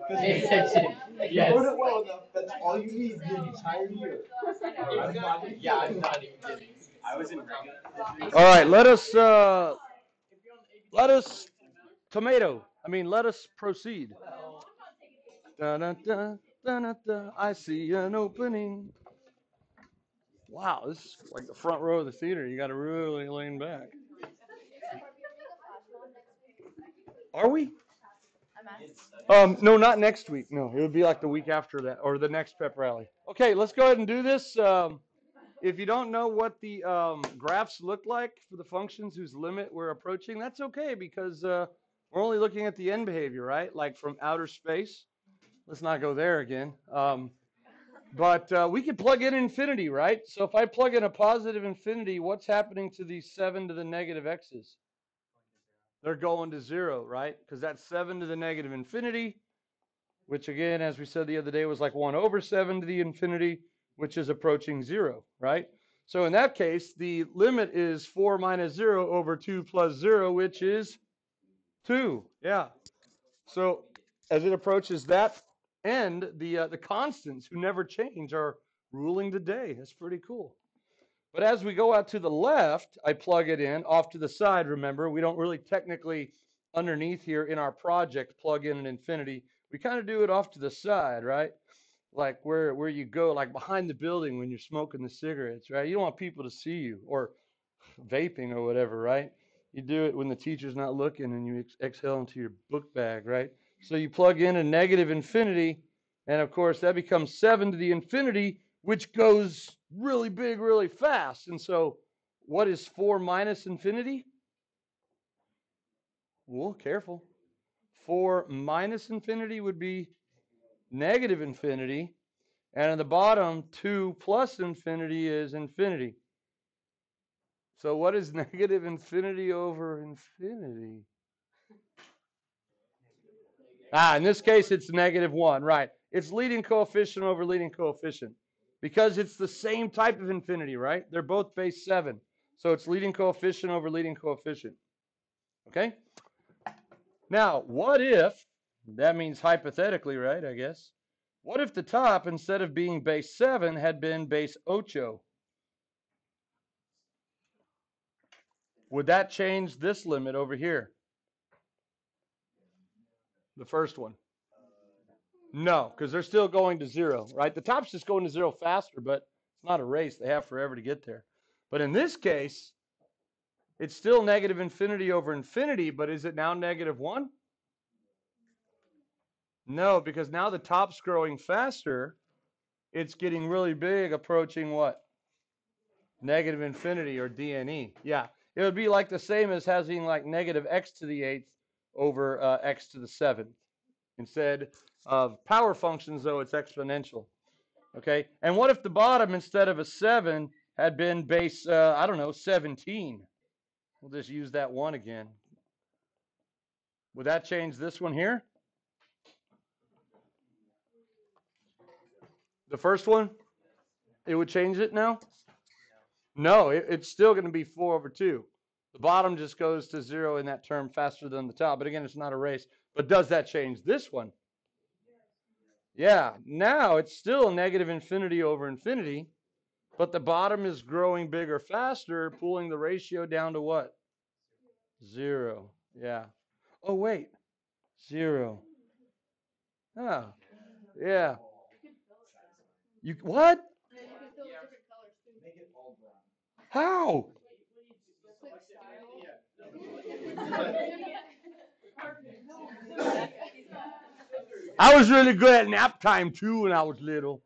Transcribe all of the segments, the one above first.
Pay attention. Yes. Wrote it well enough. That's all you need the entire year. I'm not even kidding. I was in regular. All right, let us proceed. Dun, dun, dun, dun, dun, dun. I see an opening. Wow, this is like the front row of the theater. You got to really lean back. Are we? No, not next week. No, it would be like the week after that or the next pep rally. Okay, let's go ahead and do this. If you don't know what the graphs look like for the functions whose limit we're approaching, that's okay because we're only looking at the end behavior, right? Like from outer space. Let's not go there again. But we could plug in infinity, right? So if I plug in a positive infinity, what's happening to these 7 to the negative x's? They're going to 0, right? Because that's 7 to the negative infinity, which again, as we said the other day, was like 1 over 7 to the infinity, which is approaching 0, right? So in that case, the limit is 4 minus 0 over 2 plus 0, which is 2. Yeah. So as it approaches that end, the constants who never change are ruling the day. That's pretty cool. But as we go out to the left, I plug it in off to the side. Remember, we don't really technically underneath here in our project plug in an infinity. We kind of do it off to the side, right? Like where you go, like behind the building when you're smoking the cigarettes, right? You don't want people to see you or vaping or whatever, right? You do it when the teacher's not looking and you exhale into your book bag, right? So you plug in a negative infinity, and of course that becomes 7 to the infinity, which goes really big, really fast. And so what is 4 minus infinity? Well, careful. 4 minus infinity would be negative infinity. And at the bottom, 2 plus infinity is infinity. So what is negative infinity over infinity? In this case, it's negative 1, right? It's leading coefficient over leading coefficient because it's the same type of infinity, right? They're both base 7. So it's leading coefficient over leading coefficient. Okay? Now, what if, that means hypothetically, right, I guess. What if the top, instead of being base 7, had been base 8? Would that change this limit over here? The first one? No, because they're still going to 0, right? The top's just going to 0 faster, but it's not a race. They have forever to get there. But in this case, it's still negative infinity over infinity, but is it now negative 1? No, because now the top's growing faster. It's getting really big, approaching what? Negative infinity or DNE. Yeah, it would be like the same as having like negative x to the 8th over x to the 7th. Instead of power functions, though, it's exponential. Okay, and what if the bottom, instead of a 7, had been base, I don't know, 17? We'll just use that 1 again. Would that change this one here? The first one? It would change it now? No, it's still going to be 4 over 2. The bottom just goes to 0 in that term faster than the top. But again, it's not a race. But does that change this one? Yeah, now it's still negative infinity over infinity. But the bottom is growing bigger faster, pulling the ratio down to what? 0. Yeah. Oh, wait. 0. Oh, yeah. You what? How? I was really good at nap time too when I was little.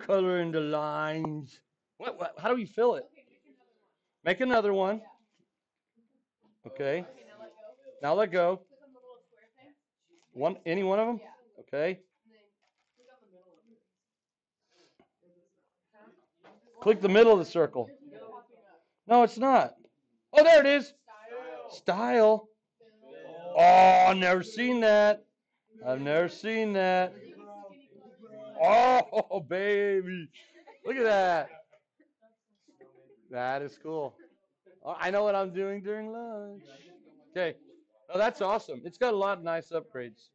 Coloring the lines. What? How do we fill it? Make another one. Okay. Now let go. Any one of them? Okay. Click the middle of the circle. No, it's not. Oh, there it is. Style. Oh, I've never seen that. I've never seen that. Oh, baby. Look at that. That is cool. Oh, I know what I'm doing during lunch. Okay. Oh, that's awesome. It's got a lot of nice upgrades.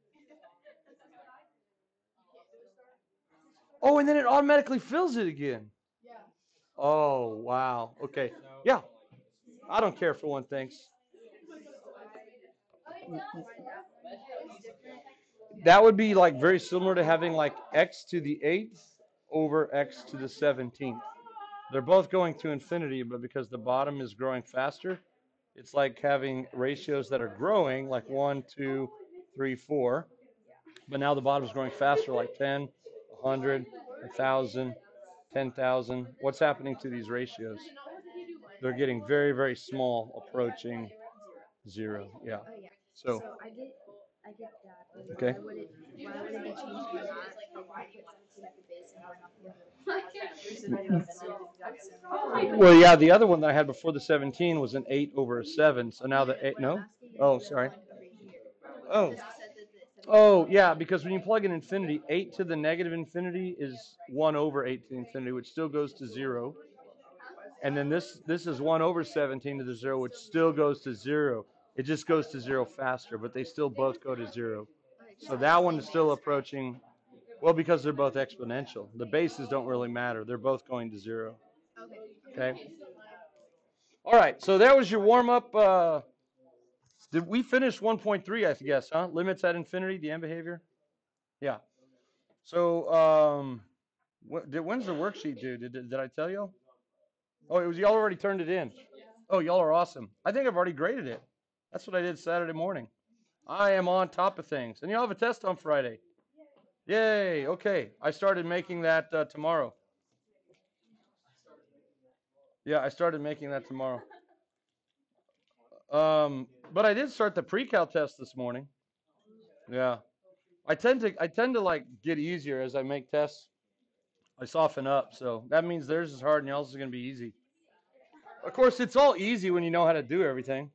Oh, and then it automatically fills it again. Oh, wow. Okay. Yeah, I don't care for one thing. That would be like very similar to having like x to the 8th over x to the 17th. They're both going to infinity, but because the bottom is growing faster, it's like having ratios that are growing, like 1, 2, 3, 4. But now the bottom is growing faster, like 10, 100, 1,000, 10,000. What's happening to these ratios? They're getting very, very small, approaching 0. Yeah. So, okay. Well, yeah, the other one that I had before the 17 was an 8 over a 7. So now the 8, no? Oh, sorry. Oh. Oh, yeah, because when you plug in infinity, 8 to the negative infinity is 1 over 8 to the infinity, which still goes to 0. And then this is 1 over 17 to the 0, which still goes to 0. It just goes to 0 faster, but they still both go to 0. So that one is still approaching, well, because they're both exponential. The bases don't really matter. They're both going to 0. Okay? All right, so that was your warm-up. Did we finish 1.3, I guess, huh? Limits at infinity, the end behavior? Yeah. So when's the worksheet due? Did I tell you? Oh, it was y'all already turned it in. Oh, y'all are awesome. I think I've already graded it. That's what I did Saturday morning. I am on top of things. And y'all have a test on Friday. Yay. Okay. I started making that tomorrow. Yeah, I started making that tomorrow. But I did start the pre-cal test this morning. Yeah. I tend to like get easier as I make tests. I soften up, so that means theirs is hard and y'all's is gonna be easy. Of course, it's all easy when you know how to do everything.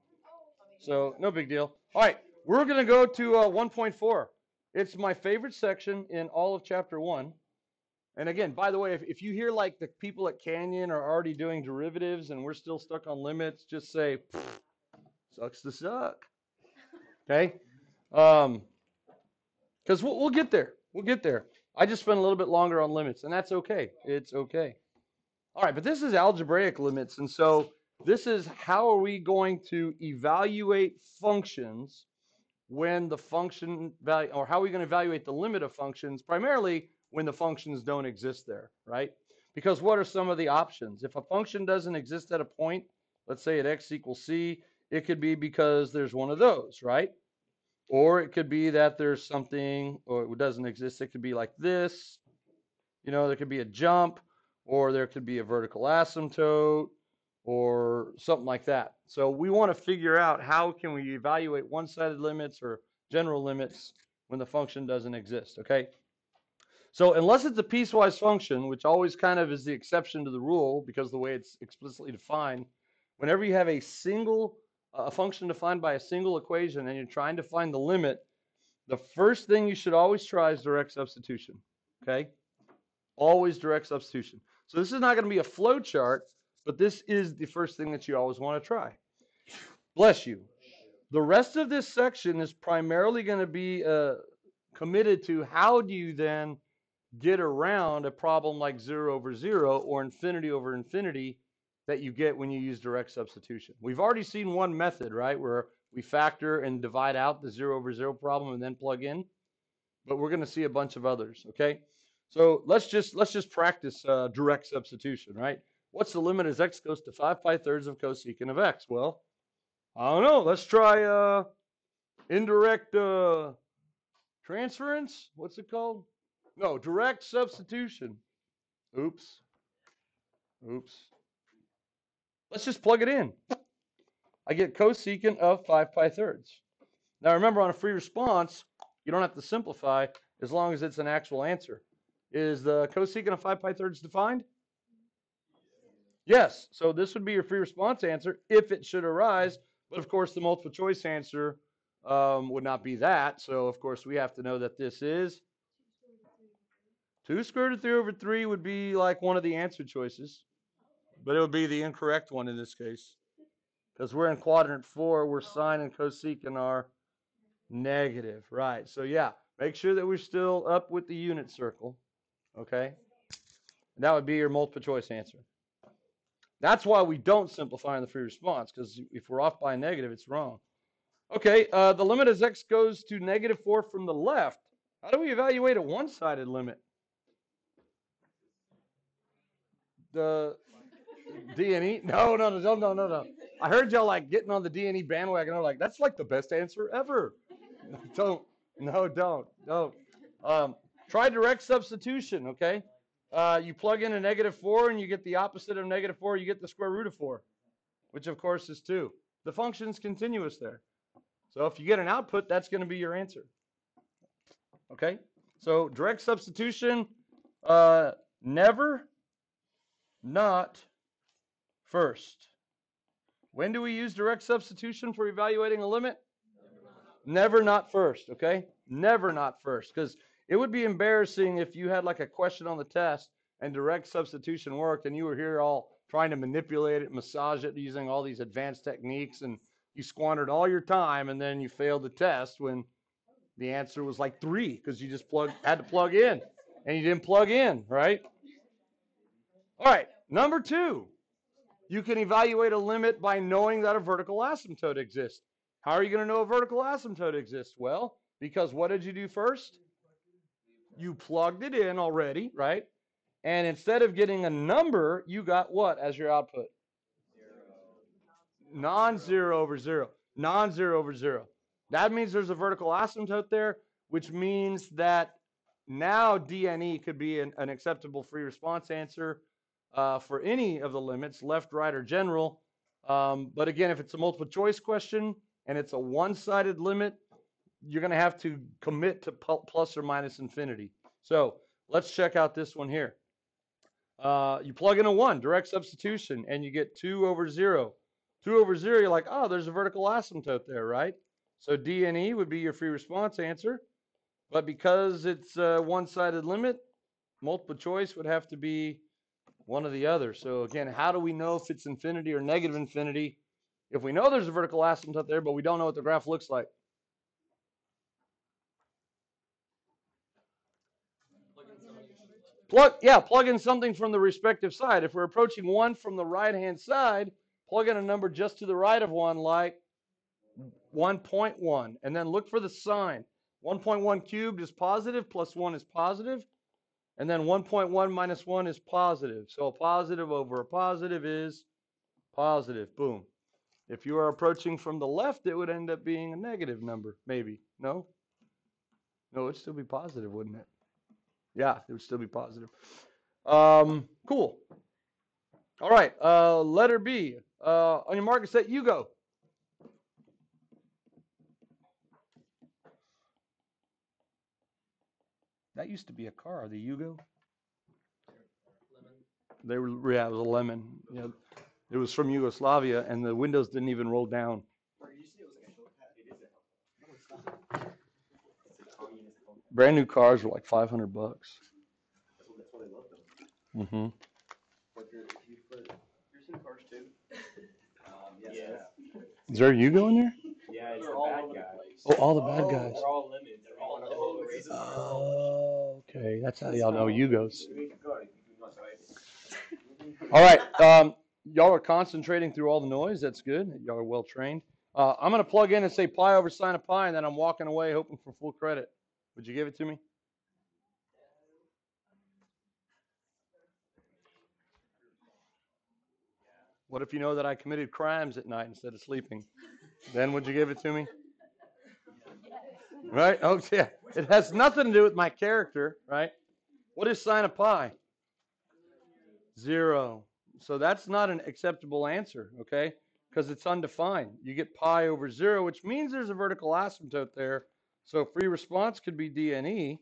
So no big deal. All right, we're gonna go to 1.4. It's my favorite section in all of chapter 1. And again, by the way, if you hear like the people at Canyon are already doing derivatives and we're still stuck on limits, just say, sucks to suck. Okay? Because we'll get there. We'll get there. I just spent a little bit longer on limits, and that's okay. It's okay. All right, but this is algebraic limits, and so this is how are we going to evaluate functions when the function value, or how are we going to evaluate the limit of functions, primarily when the functions don't exist there, right? Because what are some of the options? If a function doesn't exist at a point, let's say at x equals c, it could be because there's one of those, right? Or it could be that there's something, or it doesn't exist. It could be like this. You know, there could be a jump, or there could be a vertical asymptote, or something like that. So we want to figure out how can we evaluate one-sided limits or general limits when the function doesn't exist, okay? So unless it's a piecewise function, which always kind of is the exception to the rule because of the way it's explicitly defined, whenever you have a function defined by a single equation and you're trying to find the limit, the first thing you should always try is direct substitution, okay? Always direct substitution. So this is not going to be a flow chart, but this is the first thing that you always want to try. Bless you. The rest of this section is primarily going to be committed to how do you then get around a problem like 0 over 0 or infinity over infinity that you get when you use direct substitution. We've already seen one method, right, where we factor and divide out the 0 over 0 problem and then plug in, but we're going to see a bunch of others, okay? So let's just practice direct substitution, right? What's the limit as x goes to 5/3 of cosecant of x? Well, I don't know. Let's try indirect transference. What's it called? No, direct substitution. Oops. Oops. Let's just plug it in. I get cosecant of 5/3. Now remember, on a free response, you don't have to simplify as long as it's an actual answer. Is the cosecant of 5/3 defined? Yes. So this would be your free response answer if it should arise. But of course, the multiple choice answer would not be that. So of course, we have to know that this is 2 square root of 3 over 3 would be like one of the answer choices. But it would be the incorrect one in this case. Because we're in quadrant 4, where sine and cosecant are negative. Right. So yeah, make sure that we're still up with the unit circle. Okay? That would be your multiple choice answer. That's why we don't simplify in the free response, because if we're off by a negative, it's wrong. Okay, the limit as x goes to -4 from the left. How do we evaluate a one-sided limit? The D&E? No. I heard y'all like getting on the D&E bandwagon. I'm like, that's like the best answer ever. Don't. Try direct substitution, okay? You plug in a -4 and you get the opposite of -4, you get the square root of 4, which of course is 2. The function's continuous there. So if you get an output, that's going to be your answer. Okay? So direct substitution, never not first. When do we use direct substitution for evaluating a limit? Never not first, okay? Never not first, because it would be embarrassing if you had like a question on the test and direct substitution worked and you were here all trying to manipulate it, massage it using all these advanced techniques, and you squandered all your time and then you failed the test when the answer was like 3 because you just had to plug in and you didn't plug in, right? All right, number 2. You can evaluate a limit by knowing that a vertical asymptote exists. How are you going to know a vertical asymptote exists? Well, because what did you do first? You plugged it in already, right? And instead of getting a number, you got what as your output? Non-zero over 0. Non-zero over 0. That means there's a vertical asymptote there, which means that now D&E could be an acceptable free response answer for any of the limits, left, right, or general. But again, if it's a multiple choice question and it's a one-sided limit, you're going to have to commit to plus or minus infinity. So let's check out this one here. You plug in a 1, direct substitution, and you get 2 over 0. 2 over 0, you're like, oh, there's a vertical asymptote there, right? So D&E would be your free response answer. But because it's a one-sided limit, multiple choice would have to be one or the other. So again, how do we know if it's infinity or negative infinity? If we know there's a vertical asymptote there, but we don't know what the graph looks like. Plug in something from the respective side. If we're approaching 1 from the right-hand side, plug in a number just to the right of 1, like 1.1, and then look for the sign. 1.1 cubed is positive, plus 1 is positive, and then 1.1 minus 1 is positive. So a positive over a positive is positive. Boom. If you are approaching from the left, it would end up being a negative number, maybe. No? No, it would still be positive, wouldn't it? Yeah, it would still be positive. Cool. All right, letter B. On your marker set, you go. That used to be a car, the Yugo. They were, yeah, it was a lemon. Yeah, it was from Yugoslavia, and the windows didn't even roll down. Brand new cars were like $500. That's why they love them. Mm-hmm. But if you put, here's some cars too. Yeah. Is there a Yugo in there? Yeah, it's the bad guys. Oh, all the bad guys. They're all lemons. They're all lemon races. Oh, okay. That's how y'all know Yugos. All right. Y'all are concentrating through all the noise. That's good. Y'all are well trained. I'm going to plug in and say pi over sine of pi, and then I'm walking away hoping for full credit. Would you give it to me? What if you know that I committed crimes at night instead of sleeping? Then would you give it to me? Right? Oh, yeah. It has nothing to do with my character, right? What is sine of pi? 0. So that's not an acceptable answer, okay? Because it's undefined. You get pi over 0, which means there's a vertical asymptote there. So free response could be D&E,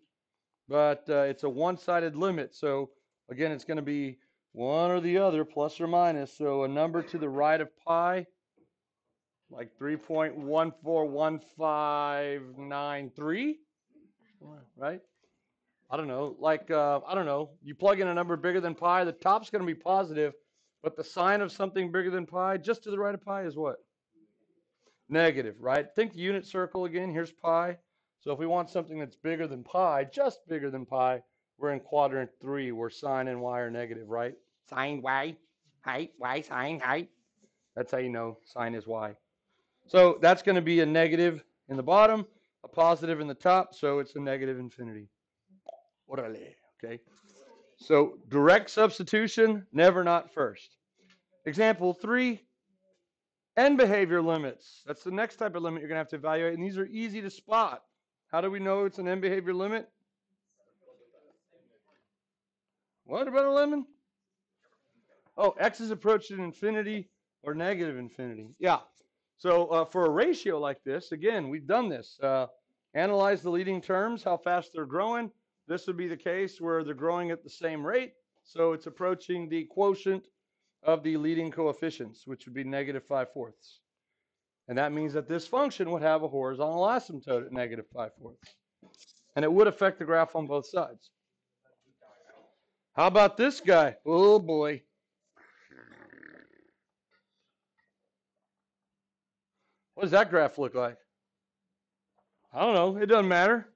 but it's a one-sided limit. So again, it's going to be one or the other, plus or minus. So a number to the right of pi, like 3.141593, right? I don't know, like, I don't know. You plug in a number bigger than pi, the top's going to be positive, but the sign of something bigger than pi, just to the right of pi, is what? Negative, right? Think the unit circle again. Here's pi. So if we want something that's bigger than pi, just bigger than pi, We're in quadrant 3 where sine and y are negative, right? Sine y, height, y sine height. That's how you know sine is y. So that's going to be a negative in the bottom, a positive in the top, so it's a negative infinity. Orale, okay? So direct substitution, never not first. Example 3, end behavior limits. That's the next type of limit you're going to have to evaluate, and these are easy to spot. How do we know it's an end behavior limit? What about a lemon? Oh, x is approaching infinity or negative infinity. Yeah. So for a ratio like this, again, we've done this. Analyze the leading terms, how fast they're growing. This would be the case where they're growing at the same rate. So it's approaching the quotient of the leading coefficients, which would be negative 5/4. And that means that this function would have a horizontal asymptote at negative 5/4. And it would affect the graph on both sides. How about this guy? Oh boy. What does that graph look like? I don't know. It doesn't matter.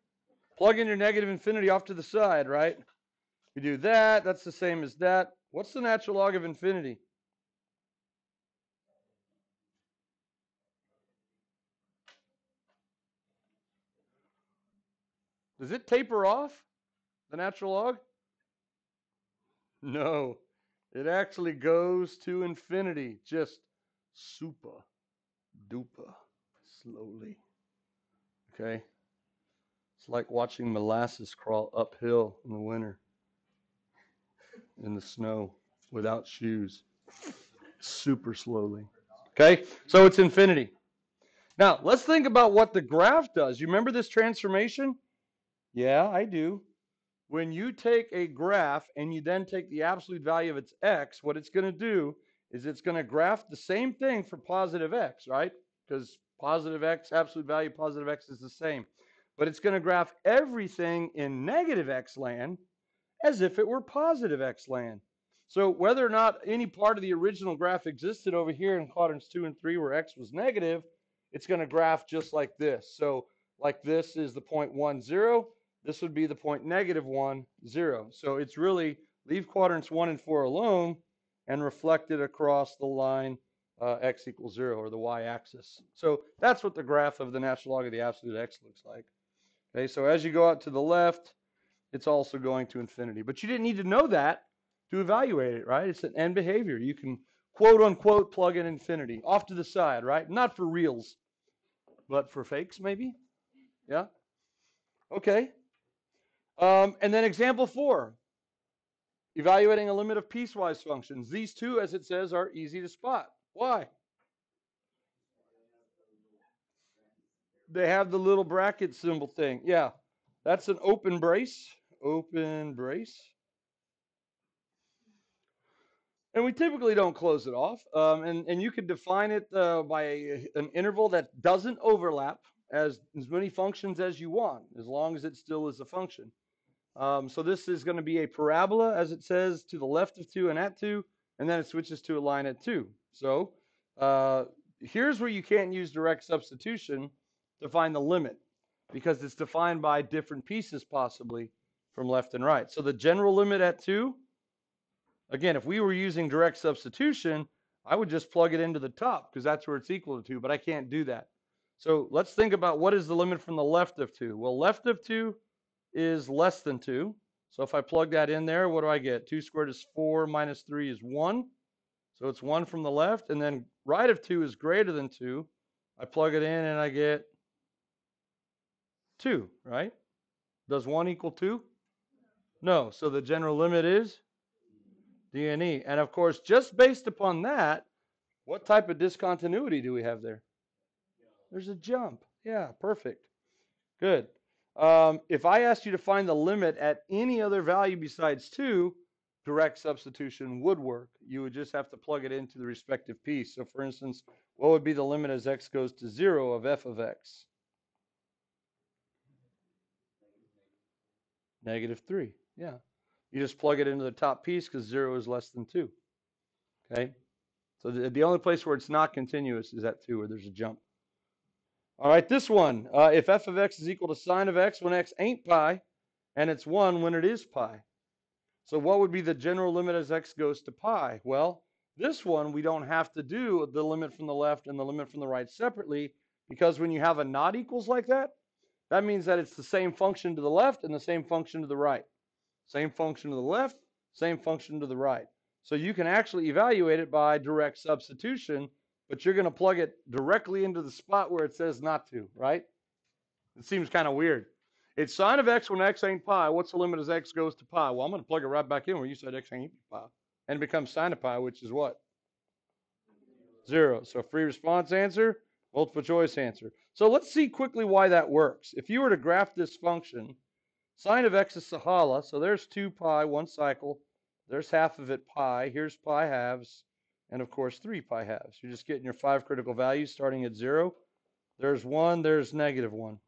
Plug in your negative infinity off to the side, right? You do that. That's the same as that. What's the natural log of infinity? Does it taper off, the natural log? No. It actually goes to infinity, just super duper slowly. Okay? It's like watching molasses crawl uphill in the winter in the snow without shoes. Super slowly. Okay? So it's infinity. Now, let's think about what the graph does. You remember this transformation? Yeah, I do. When you take a graph and you then take the absolute value of its x, what it's going to do is it's going to graph the same thing for positive x, right? Because positive x, absolute value positive x is the same. But it's going to graph everything in negative x land as if it were positive x land. So whether or not any part of the original graph existed over here in quadrants 2 and 3 where x was negative, it's going to graph just like this. So like this is the point 1, 0. This would be the point negative 1, 0. So it's really leave quadrants 1 and 4 alone and reflect it across the line x equals 0 or the y-axis. So that's what the graph of the natural log of the absolute x looks like. Okay, so as you go out to the left, it's also going to infinity. But you didn't need to know that to evaluate it, right? It's an end behavior. You can quote unquote plug in infinity off to the side, right? Not for reals, but for fakes maybe. Yeah. Okay. And then example 4, evaluating a limit of piecewise functions. These two, as it says, are easy to spot. Why? They have the little bracket symbol thing. Yeah. That's an open brace. Open brace. And we typically don't close it off. And you could define it by an interval that doesn't overlap as many functions as you want, as long as it still is a function. So this is going to be a parabola, as it says, to the left of 2 and at 2, and then it switches to a line at 2. So here's where you can't use direct substitution to find the limit, because it's defined by different pieces possibly from left and right. So the general limit at 2, again, if we were using direct substitution, I would just plug it into the top because that's where it's equal to 2, but I can't do that. So let's think about what is the limit from the left of 2. Well, left of 2 is less than 2. So if I plug that in there, what do I get? 2 squared is 4 minus 3 is 1. So it's 1 from the left. And then right of 2 is greater than 2. I plug it in and I get 2, right? Does 1 equal 2? No. So the general limit is D and E. And of course, just based upon that, what type of discontinuity do we have there? There's a jump. Yeah, perfect. Good. If I asked you to find the limit at any other value besides 2, direct substitution would work. You would just have to plug it into the respective piece. So for instance, what would be the limit as x goes to 0 of f of x? -3. Yeah. You just plug it into the top piece because 0 is less than 2. Okay? So the only place where it's not continuous is at 2, where there's a jump. All right, this one. If f of x is equal to sine of x when x ain't pi, and it's 1 when it is pi. So what would be the general limit as x goes to pi? Well, this one we don't have to do the limit from the left and the limit from the right separately, because when you have a not equals like that, that means that it's the same function to the left and the same function to the right. Same function to the left, same function to the right. So you can actually evaluate it by direct substitution, but you're going to plug it directly into the spot where it says not to, right? It seems kind of weird. It's sine of x when x ain't pi. What's the limit as x goes to pi? Well, I'm going to plug it right back in where you said x ain't pi. And it becomes sine of pi, which is what? 0. So free response answer, multiple choice answer. So let's see quickly why that works. If you were to graph this function, sine of x is Sahala, so there's 2 pi, 1 cycle. There's half of it pi. Here's pi halves. And of course, 3 pi halves. You're just getting your 5 critical values starting at 0. There's 1, there's negative 1.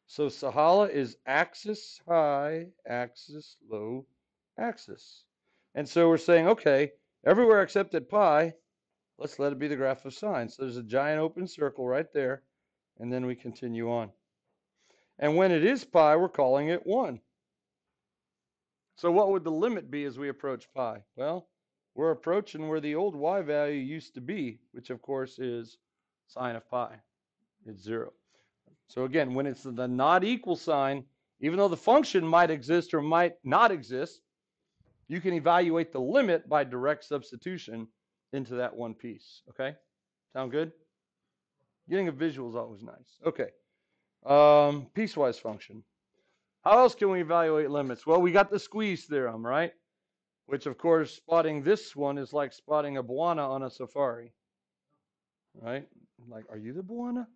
So Sahala is axis high, axis low, axis. And so we're saying, okay, everywhere except at pi, let's let it be the graph of sine. So there's a giant open circle right there, and then we continue on. And when it is pi, we're calling it 1. So what would the limit be as we approach pi? Well, we're approaching where the old y value used to be, which of course is sine of pi. It's 0. So again, when it's the not equal sign, even though the function might exist or might not exist, you can evaluate the limit by direct substitution into that one piece. Okay? Sound good? Getting a visual is always nice. Okay. Piecewise function. How else can we evaluate limits? Well, we got the squeeze theorem, right? Which, of course, spotting this one is like spotting a Bwana on a safari. Right? Like, are you the Bwana?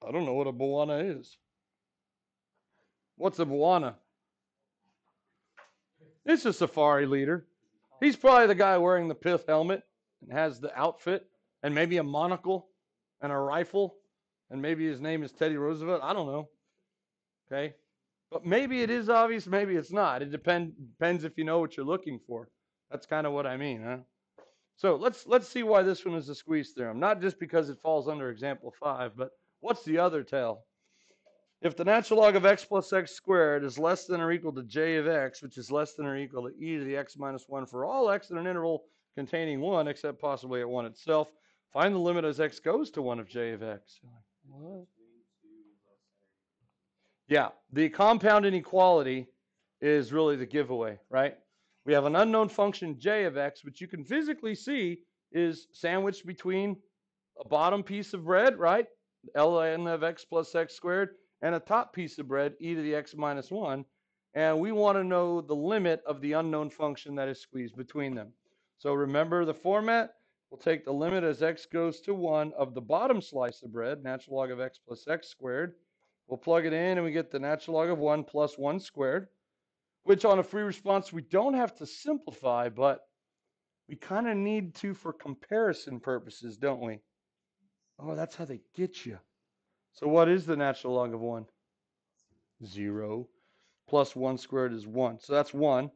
I don't know what a Bwana is. What's a Bwana? It's a safari leader. He's probably the guy wearing the pith helmet and has the outfit and maybe a monocle and a rifle and maybe his name is Teddy Roosevelt. I don't know. Okay? But maybe it is obvious, maybe it's not. It depends if you know what you're looking for. That's kind of what I mean, huh? So let's see why this one is a squeeze theorem. Not just because it falls under example 5, but what's the other tell? If the natural log of x plus x squared is less than or equal to j of x, which is less than or equal to e to the x minus 1 for all x in an interval containing 1, except possibly at 1 itself, find the limit as x goes to 1 of j of x. What? Yeah, the compound inequality is really the giveaway, right? We have an unknown function j of x, which you can physically see is sandwiched between a bottom piece of bread, right? ln of x plus x squared, and a top piece of bread, e to the x minus 1. And we want to know the limit of the unknown function that is squeezed between them. So remember the format. We'll take the limit as x goes to 1 of the bottom slice of bread, natural log of x plus x squared. We'll plug it in and we get the natural log of 1 plus 1 squared, which on a free response we don't have to simplify, but we kind of need to for comparison purposes, don't we? Oh, that's how they get you. So what is the natural log of 1? 0. Plus 1 squared is 1. So that's 1.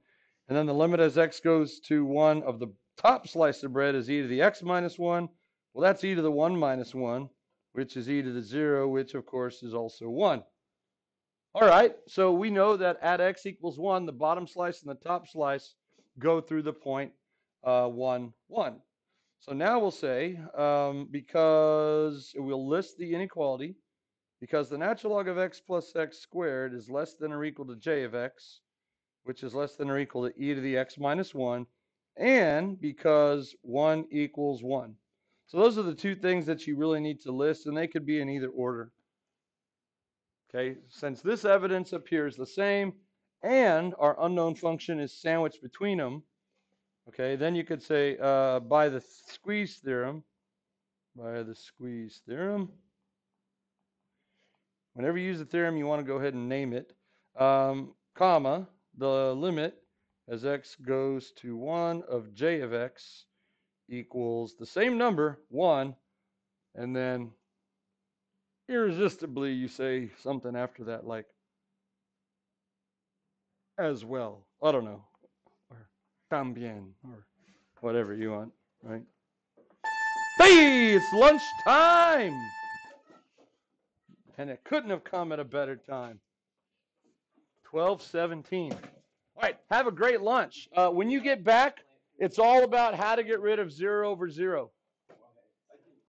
And then the limit as x goes to 1 of the top slice of bread is e to the x minus 1. Well, that's e to the 1 minus 1, which is e to the 0, which of course is also 1. All right, so we know that at x equals 1, the bottom slice and the top slice go through the point 1, 1. So now we'll say, because we'll list the inequality, because the natural log of x plus x squared is less than or equal to j of x, which is less than or equal to e to the x minus 1, and because 1 equals 1. So those are the two things that you really need to list, and they could be in either order. Okay, since this evidence appears the same, and our unknown function is sandwiched between them, okay, then you could say by the squeeze theorem, whenever you use the theorem, you want to go ahead and name it, comma, the limit as x goes to 1 of j of x equals the same number, 1, and then irresistibly you say something after that like as well. I don't know. Or también, or whatever you want, right? Hey, it's lunchtime! And it couldn't have come at a better time. 12:17. All right, have a great lunch. When you get back, it's all about how to get rid of 0 over 0.